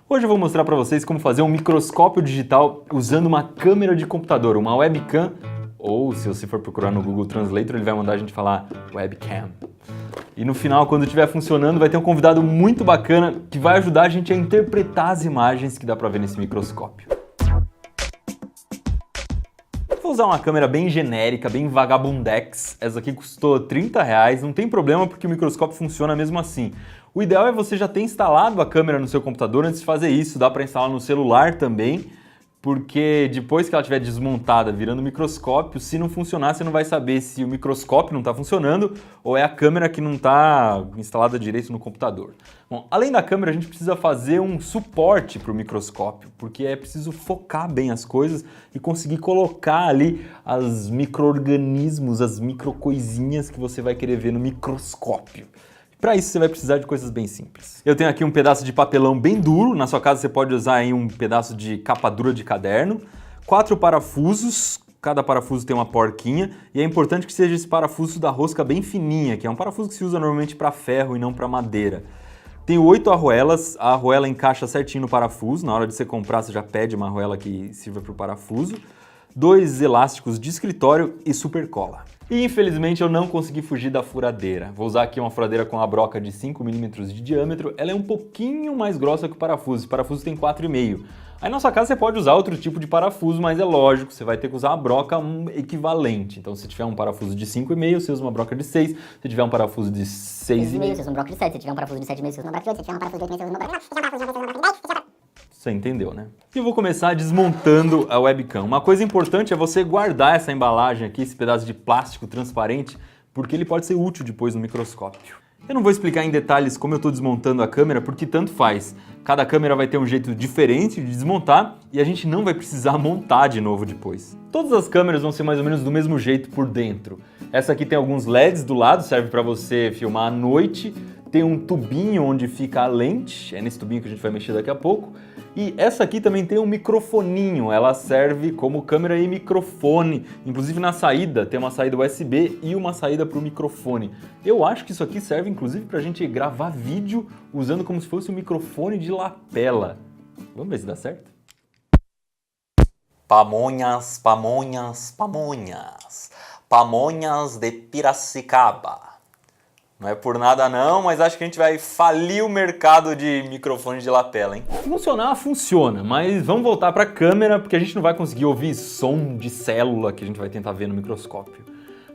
Hoje eu vou mostrar para vocês como fazer um microscópio digital usando uma câmera de computador, uma webcam, ou se você for procurar no Google Translator, ele vai mandar a gente falar webcam. E no final, quando estiver funcionando, vai ter um convidado muito bacana que vai ajudar a gente a interpretar as imagens que dá para ver nesse microscópio. Vou usar uma câmera bem genérica, bem vagabundex. Essa aqui custou R$30, não tem problema porque o microscópio funciona mesmo assim. O ideal é você já ter instalado a câmera no seu computador antes de fazer isso, dá para instalar no celular também, porque depois que ela estiver desmontada virando microscópio, se não funcionar você não vai saber se o microscópio não está funcionando ou é a câmera que não está instalada direito no computador. Bom, além da câmera a gente precisa fazer um suporte para o microscópio, porque é preciso focar bem as coisas e conseguir colocar ali os micro-organismos, as micro-coisinhas que você vai querer ver no microscópio. Para isso você vai precisar de coisas bem simples. Eu tenho aqui um pedaço de papelão bem duro, na sua casa você pode usar aí um pedaço de capa dura de caderno, 4 parafusos, cada parafuso tem uma porquinha e é importante que seja esse parafuso da rosca bem fininha, que é um parafuso que se usa normalmente para ferro e não para madeira. Tenho 8 arruelas, a arruela encaixa certinho no parafuso, na hora de você comprar você já pede uma arruela que sirva para o parafuso, 2 elásticos de escritório e super cola. E infelizmente eu não consegui fugir da furadeira. Vou usar aqui uma furadeira com a broca de 5 mm de diâmetro, ela é um pouquinho mais grossa que o parafuso, esse parafuso tem 4,5. Aí na sua casa você pode usar outro tipo de parafuso, mas é lógico, você vai ter que usar a broca equivalente. Então se tiver um parafuso de 5,5, você usa uma broca de 6, se tiver um parafuso de 6,5, você usa uma broca de 7, se tiver um parafuso de 7,5, você usa uma broca de 8, se tiver um parafuso de 8,5, você usa uma broca de 9, se tiver um parafuso de 9, você usa uma broca de 10, Você entendeu, né? E eu vou começar desmontando a webcam. Uma coisa importante é você guardar essa embalagem aqui, esse pedaço de plástico transparente, porque ele pode ser útil depois no microscópio. Eu não vou explicar em detalhes como eu estou desmontando a câmera, porque tanto faz. Cada câmera vai ter um jeito diferente de desmontar e a gente não vai precisar montar de novo depois. Todas as câmeras vão ser mais ou menos do mesmo jeito por dentro. Essa aqui tem alguns LEDs do lado, serve para você filmar à noite. Tem um tubinho onde fica a lente, é nesse tubinho que a gente vai mexer daqui a pouco. E essa aqui também tem um microfoninho, ela serve como câmera e microfone. Inclusive na saída tem uma saída USB e uma saída para o microfone. Eu acho que isso aqui serve inclusive para a gente gravar vídeo usando como se fosse um microfone de lapela. Vamos ver se dá certo? Pamonhas, pamonhas, pamonhas. Pamonhas de Piracicaba. Não é por nada não, mas acho que a gente vai falir o mercado de microfone de lapela, hein? Funcionar, funciona, mas vamos voltar para a câmera porque a gente não vai conseguir ouvir som de célula que a gente vai tentar ver no microscópio.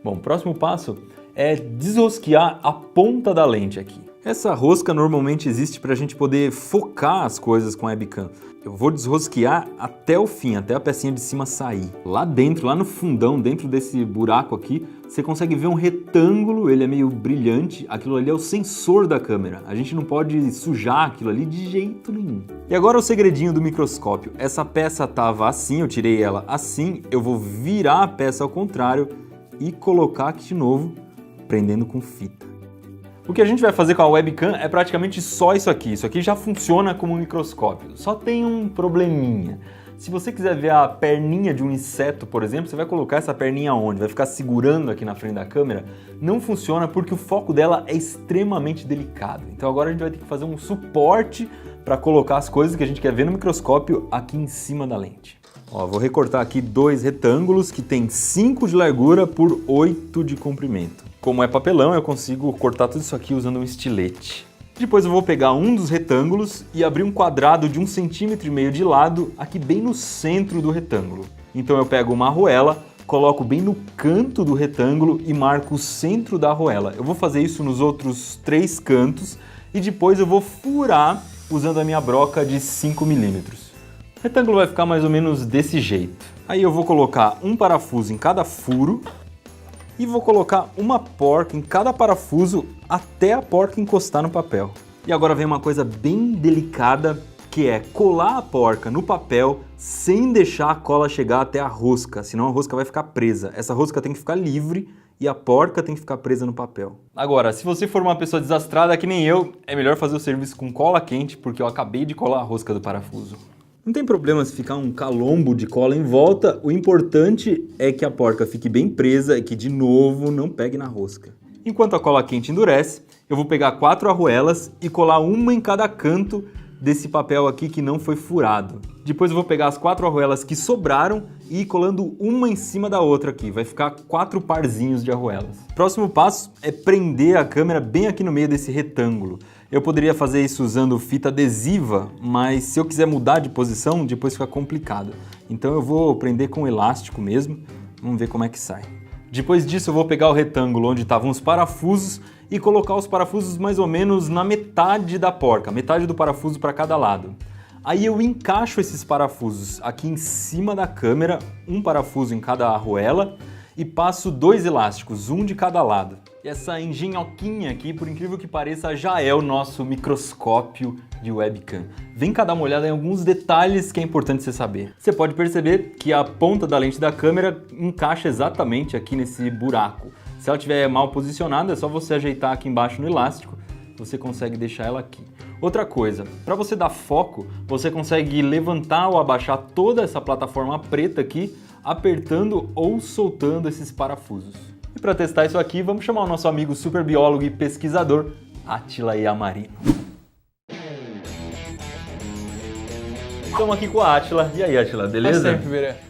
Bom, o próximo passo é desrosquear a ponta da lente aqui. Essa rosca normalmente existe para a gente poder focar as coisas com a webcam. Eu vou desrosquear até o fim, até a pecinha de cima sair. Lá dentro, lá no fundão, dentro desse buraco aqui, você consegue ver um retângulo, ele é meio brilhante. Aquilo ali é o sensor da câmera. A gente não pode sujar aquilo ali de jeito nenhum. E agora o segredinho do microscópio. Essa peça estava assim, eu tirei ela assim, eu vou virar a peça ao contrário e colocar aqui de novo, prendendo com fita. O que a gente vai fazer com a webcam é praticamente só isso aqui. Isso aqui já funciona como um microscópio. Só tem um probleminha. Se você quiser ver a perninha de um inseto, por exemplo, você vai colocar essa perninha onde? Vai ficar segurando aqui na frente da câmera? Não funciona porque o foco dela é extremamente delicado. Então agora a gente vai ter que fazer um suporte para colocar as coisas que a gente quer ver no microscópio aqui em cima da lente. Ó, vou recortar aqui 2 retângulos que tem 5 de largura por 8 de comprimento. Como é papelão, eu consigo cortar tudo isso aqui usando um estilete. Depois eu vou pegar um dos retângulos e abrir um quadrado de 1,5 cm de lado aqui bem no centro do retângulo. Então eu pego uma arruela, coloco bem no canto do retângulo e marco o centro da arruela. Eu vou fazer isso nos outros 3 cantos e depois eu vou furar usando a minha broca de 5 mm. O retângulo vai ficar mais ou menos desse jeito. Aí eu vou colocar um parafuso em cada furo e vou colocar uma porca em cada parafuso até a porca encostar no papel. E agora vem uma coisa bem delicada, que é colar a porca no papel sem deixar a cola chegar até a rosca, senão a rosca vai ficar presa. Essa rosca tem que ficar livre e a porca tem que ficar presa no papel. Agora, se você for uma pessoa desastrada que nem eu, é melhor fazer o serviço com cola quente, porque eu acabei de colar a rosca do parafuso. Não tem problema se ficar um calombo de cola em volta, o importante é que a porca fique bem presa e que, de novo, não pegue na rosca. Enquanto a cola quente endurece, eu vou pegar 4 arruelas e colar uma em cada canto desse papel aqui que não foi furado. Depois eu vou pegar as 4 arruelas que sobraram e ir colando uma em cima da outra aqui. Vai ficar 4 parzinhos de arruelas. Próximo passo é prender a câmera bem aqui no meio desse retângulo. Eu poderia fazer isso usando fita adesiva, mas se eu quiser mudar de posição, depois fica complicado. Então eu vou prender com elástico mesmo. Vamos ver como é que sai. Depois disso eu vou pegar o retângulo onde estavam os parafusos e colocar os parafusos mais ou menos na metade da porca, metade do parafuso para cada lado. Aí eu encaixo esses parafusos aqui em cima da câmera, um parafuso em cada arruela e passo 2 elásticos, um de cada lado. E essa engenhoquinha aqui, por incrível que pareça, já é o nosso microscópio de webcam. Vem cá dar uma olhada em alguns detalhes que é importante você saber. Você pode perceber que a ponta da lente da câmera encaixa exatamente aqui nesse buraco. Se ela estiver mal posicionada, é só você ajeitar aqui embaixo no elástico, você consegue deixar ela aqui. Outra coisa, para você dar foco, você consegue levantar ou abaixar toda essa plataforma preta aqui, apertando ou soltando esses parafusos. E para testar isso aqui, vamos chamar o nosso amigo super biólogo e pesquisador, Átila Yamarino. Estamos aqui com a Átila. E aí, Átila, beleza?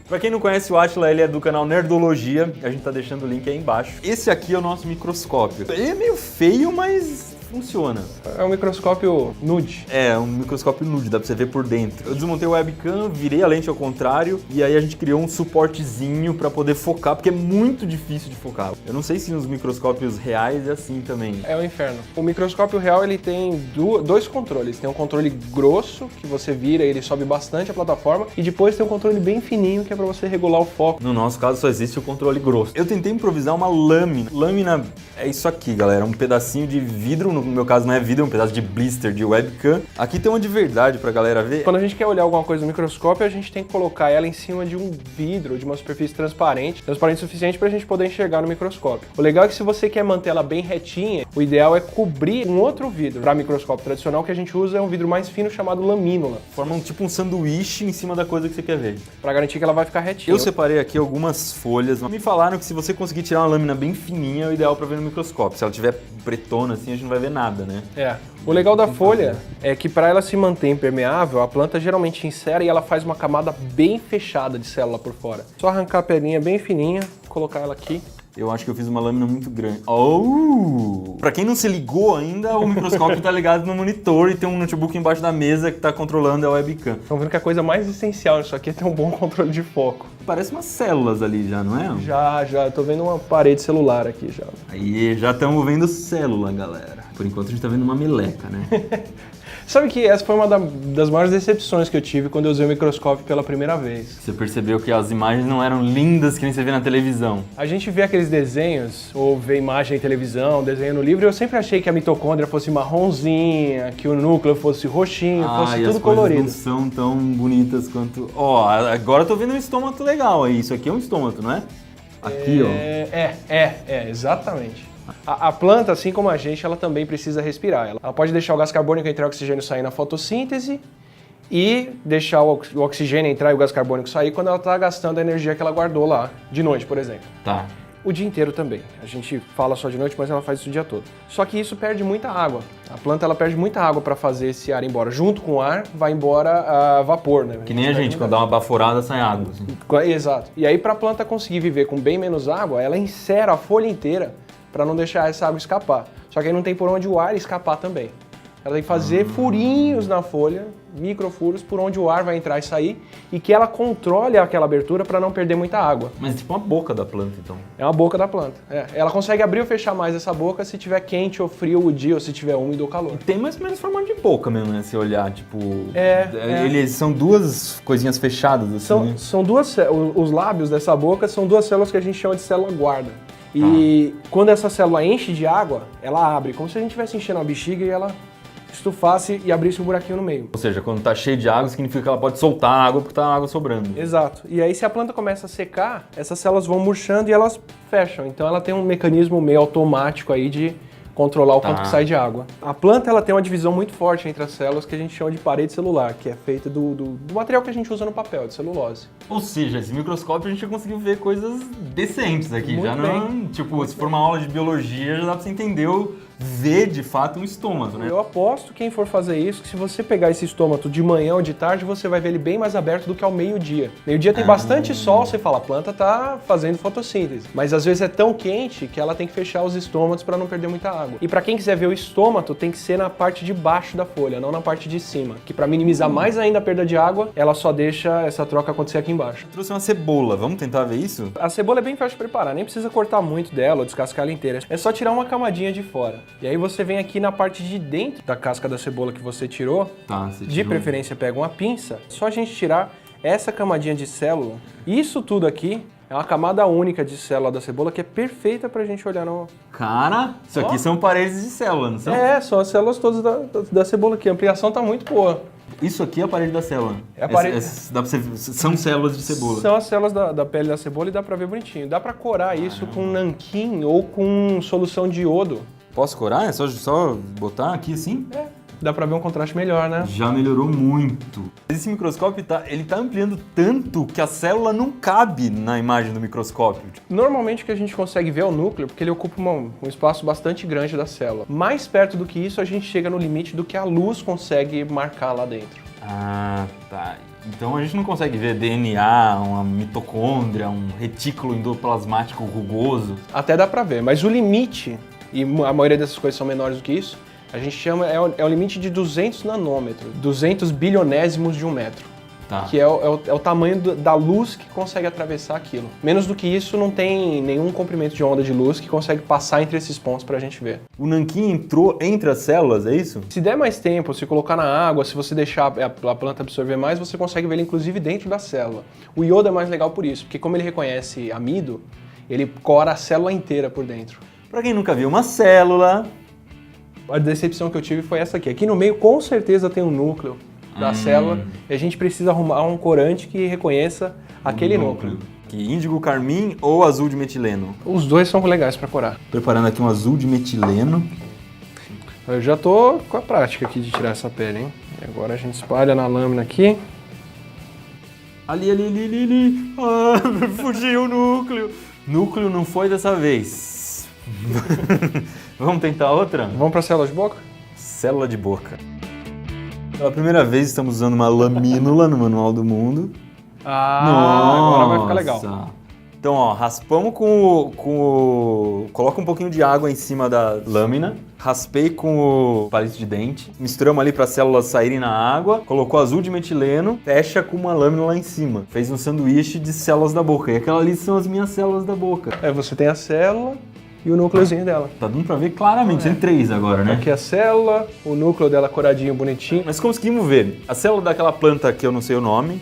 Pra quem não conhece o Átila, ele é do canal Nerdologia. A gente tá deixando o link aí embaixo. Esse aqui é o nosso microscópio. Ele é meio feio, mas funciona. É um microscópio nude. É, um microscópio nude, dá pra você ver por dentro. Eu desmontei o webcam, virei a lente ao contrário e aí a gente criou um suportezinho pra poder focar, porque é muito difícil de focar. Eu não sei se nos microscópios reais é assim também. É o inferno. O microscópio real, ele tem 2 controles. Tem um controle grosso, que você vira e ele sobe bastante a plataforma, e depois tem um controle bem fininho, que é pra você regular o foco. No nosso caso só existe o controle grosso. Eu tentei improvisar uma lâmina. Lâmina é isso aqui, galera, um pedacinho de vidro, no meu caso não é vidro, é um pedaço de blister de webcam. Aqui tem uma de verdade pra galera ver. Quando a gente quer olhar alguma coisa no microscópio, a gente tem que colocar ela em cima de um vidro, de uma superfície transparente o suficiente pra gente poder enxergar no microscópio. O legal é que se você quer manter ela bem retinha, o ideal é cobrir um outro vidro. Para microscópio tradicional, o que a gente usa é um vidro mais fino chamado lamínula. Forma tipo um sanduíche em cima da coisa que você quer ver. Pra garantir que ela vai ficar retinha. Eu separei aqui algumas folhas. Me falaram que se você conseguir tirar uma lâmina bem fininha, é o ideal pra ver no microscópio. Se ela tiver pretona assim, a gente não vai ver nada, né? É. O legal da folha é que para ela se manter impermeável, a planta geralmente insere e ela faz uma camada bem fechada de célula por fora. Só arrancar a pelinha bem fininha, colocar ela aqui. Eu acho que eu fiz uma lâmina muito grande. Oh! Pra quem não se ligou ainda, o microscópio tá ligado no monitor e tem um notebook embaixo da mesa que tá controlando a webcam. Estão vendo que a coisa mais essencial nisso aqui é ter um bom controle de foco. Parece umas células ali já, não é? Já. Tô vendo uma parede celular aqui já. Aí, já estamos vendo célula, galera. Por enquanto a gente tá vendo uma meleca, né? Sabe que essa foi uma das maiores decepções que eu tive quando eu usei o microscópio pela primeira vez. Você percebeu que as imagens não eram lindas que nem você vê na televisão. A gente vê aqueles desenhos, ou vê imagem em televisão, desenho no livro, e eu sempre achei que a mitocôndria fosse marronzinha, que o núcleo fosse roxinho, fosse tudo colorido. Não são tão bonitas quanto... Ó, agora eu tô vendo um estômago legal aí. Isso aqui é um estômago, não é? Aqui, ó. Exatamente. A planta, assim como a gente, ela também precisa respirar. Ela pode deixar o gás carbônico entrar e o oxigênio sair na fotossíntese e deixar o oxigênio entrar e o gás carbônico sair quando ela está gastando a energia que ela guardou lá, de noite, por exemplo. Tá. O dia inteiro também. A gente fala só de noite, mas ela faz isso o dia todo. Só que isso perde muita água. A planta ela perde muita água para fazer esse ar embora. Junto com o ar, vai embora a vapor, né? Que nem a gente, quando dá uma baforada, sai água. Assim. Exato. E aí, para a planta conseguir viver com bem menos água, ela encera a folha inteira para não deixar essa água escapar. Só que aí não tem por onde o ar escapar também. Ela tem que fazer furinhos na folha, microfuros, por onde o ar vai entrar e sair, e que ela controle aquela abertura para não perder muita água. Mas é tipo uma boca da planta, então. É uma boca da planta. É. Ela consegue abrir ou fechar mais essa boca se tiver quente ou frio o dia, ou se tiver úmido ou calor. Tem mais ou menos formato de boca mesmo, né? Se olhar, tipo... É. Eles são duas coisinhas fechadas, assim, né? São duas... Os lábios dessa boca são duas células que a gente chama de célula guarda. E quando essa célula enche de água, ela abre, como se a gente estivesse enchendo a bexiga e ela estufasse e abrisse um buraquinho no meio. Ou seja, quando tá cheio de água, significa que ela pode soltar a água porque tá água sobrando. Exato. E aí, se a planta começa a secar, essas células vão murchando e elas fecham. Então ela tem um mecanismo meio automático aí de controlar o quanto que sai de água. A planta ela tem uma divisão muito forte entre as células que a gente chama de parede celular, que é feita do material que a gente usa no papel, de celulose. Ou seja, esse microscópio a gente já conseguiu ver coisas decentes aqui. Muito já bem. não, tipo, se for uma aula de biologia, já dá pra você entender ver de fato um estômago, né? Eu aposto quem for fazer isso, que se você pegar esse estômago de manhã ou de tarde, você vai ver ele bem mais aberto do que ao meio-dia. Meio-dia tem bastante sol, você fala, a planta tá fazendo fotossíntese. Mas às vezes é tão quente que ela tem que fechar os estômatos para não perder muita água. E para quem quiser ver o estômato, tem que ser na parte de baixo da folha, não na parte de cima. Que para minimizar mais ainda a perda de água, ela só deixa essa troca acontecer aqui embaixo. Trouxe uma cebola, vamos tentar ver isso? A cebola é bem fácil de preparar, nem precisa cortar muito dela ou descascar ela inteira. É só tirar uma camadinha de fora. E aí você vem aqui na parte de dentro da casca da cebola que você tirou. Tá, você De tirou. preferência pega uma pinça. Só a gente tirar essa camadinha de célula. Isso tudo aqui é uma camada única de célula da cebola que é perfeita pra gente olhar no... Cara, isso aqui Ó. são paredes de célula, não são? São as células todas da cebola aqui. A ampliação tá muito boa. Isso aqui é a parede da célula. É a parede- Dá pra você... São células de cebola. São as células da pele da cebola e dá pra ver bonitinho. Dá pra corar isso com nanquim ou com solução de iodo. Posso corar? É só botar aqui assim? Dá pra ver um contraste melhor, né? Já melhorou muito. Esse microscópio ele tá ampliando tanto que a célula não cabe na imagem do microscópio. Normalmente o que a gente consegue ver é o núcleo, porque ele ocupa um espaço bastante grande da célula. Mais perto do que isso, a gente chega no limite do que a luz consegue marcar lá dentro. Ah, tá. Então a gente não consegue ver DNA, uma mitocôndria, um retículo endoplasmático rugoso. Até dá pra ver, mas o limite, e a maioria dessas coisas são menores do que isso, a gente chama, é o limite de 200 nanômetros, 200 bilionésimos de um metro. Tá. Que é o tamanho da luz que consegue atravessar aquilo. Menos do que isso, não tem nenhum comprimento de onda de luz que consegue passar entre esses pontos pra gente ver. O nanquim entrou entre as células, é isso? Se der mais tempo, se colocar na água, se você deixar a planta absorver mais, você consegue ver ele inclusive dentro da célula. O iodo é mais legal por isso, porque como ele reconhece amido, ele cora a célula inteira por dentro. Pra quem nunca viu uma célula... A decepção que eu tive foi essa aqui. Aqui no meio com certeza tem um núcleo da célula e a gente precisa arrumar um corante que reconheça aquele núcleo. Que índigo carmim ou azul de metileno? Os dois são legais para corar. Preparando aqui um azul de metileno. Eu já tô com a prática aqui de tirar essa pele, hein? E agora a gente espalha na lâmina aqui. Ali. Ah, fugiu o núcleo. Núcleo não foi dessa vez. Vamos tentar outra? Vamos para célula de boca? Célula de boca. Pela primeira vez estamos usando uma lamínula no Manual do Mundo. Agora vai ficar legal. Nossa. Então, ó, raspamos coloca um pouquinho de água em cima da lâmina. Raspei com o palito de dente. Misturamos ali para as células saírem na água. Colocou azul de metileno. Fecha com uma lâmina lá em cima. Fez um sanduíche de células da boca. E aquela ali são as minhas células da boca. Você tem a célula e o núcleozinho dela. Tá dando pra ver claramente. Tem 3 agora, né? Aqui é a célula, o núcleo dela coradinho, bonitinho. Mas conseguimos ver a célula daquela planta que eu não sei o nome.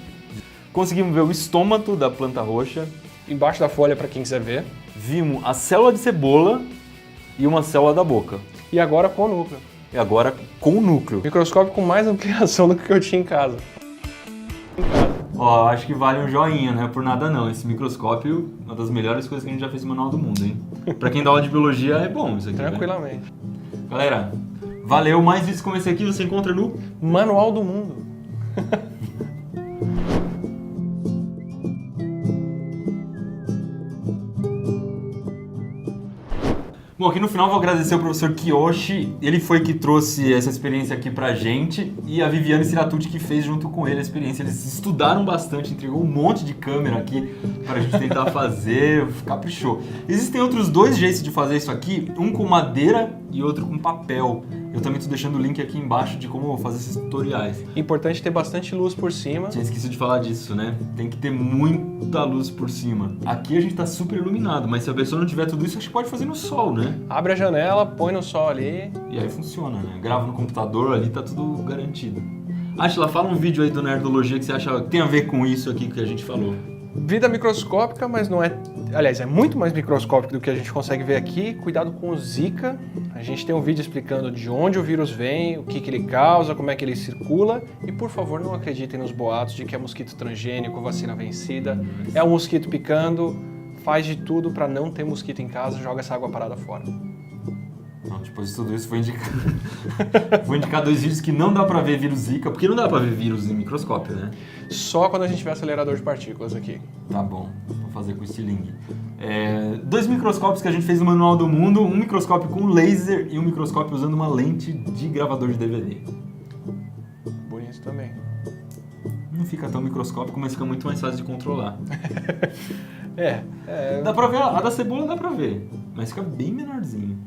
Conseguimos ver o estômago da planta roxa. Embaixo da folha, para quem quiser ver. Vimos a célula de cebola e uma célula da boca. E agora com o núcleo. E agora com o núcleo. Microscópio com mais ampliação do que eu tinha em casa. Ó, acho que vale um joinha, não é por nada não. Esse microscópio, uma das melhores coisas que a gente já fez no Manual do Mundo, hein? Pra quem dá aula de biologia, é bom isso aqui. Tranquilamente. Né? Galera, valeu. Mais vídeos como esse aqui você encontra no... Manual do Mundo. Bom, aqui no final vou agradecer o professor Kiyoshi, ele foi que trouxe essa experiência aqui pra gente, e a Viviane Siratucci que fez junto com ele a experiência. Eles estudaram bastante, entregou um monte de câmera aqui pra gente tentar fazer, caprichou. Existem outros 2 jeitos de fazer isso aqui, um com madeira e outro com papel. Eu também tô deixando o link aqui embaixo de como fazer esses tutoriais. Importante ter bastante luz por cima. Tinha esquecido de falar disso, né? Tem que ter muita luz por cima. Aqui a gente tá super iluminado, mas se a pessoa não tiver tudo isso, acho que pode fazer no sol, né? Abre a janela, põe no sol ali. E aí funciona, né? Grava no computador, ali tá tudo garantido. Ashla, fala um vídeo aí do Nerdologia que você acha que tem a ver com isso aqui que a gente falou. Vida microscópica, mas não é... Aliás, é muito mais microscópico do que a gente consegue ver aqui. Cuidado com o Zika. A gente tem um vídeo explicando de onde o vírus vem, o que ele causa, como é que ele circula. E, por favor, não acreditem nos boatos de que é mosquito transgênico, vacina vencida. É um mosquito picando. Faz de tudo para não ter mosquito em casa, joga essa água parada fora. Não, tipo Depois de tudo isso, vou indicar 2 vídeos que não dá pra ver vírus Zika, porque não dá pra ver vírus em microscópio, né? Só quando a gente tiver acelerador de partículas aqui. Tá bom, vou fazer com estilingue. 2 microscópios que a gente fez no Manual do Mundo, um microscópio com laser e um microscópio usando uma lente de gravador de DVD. Bonito também. Não fica tão microscópico, mas fica muito mais fácil de controlar. É. Dá pra ver, a da cebola dá pra ver, mas fica bem menorzinho.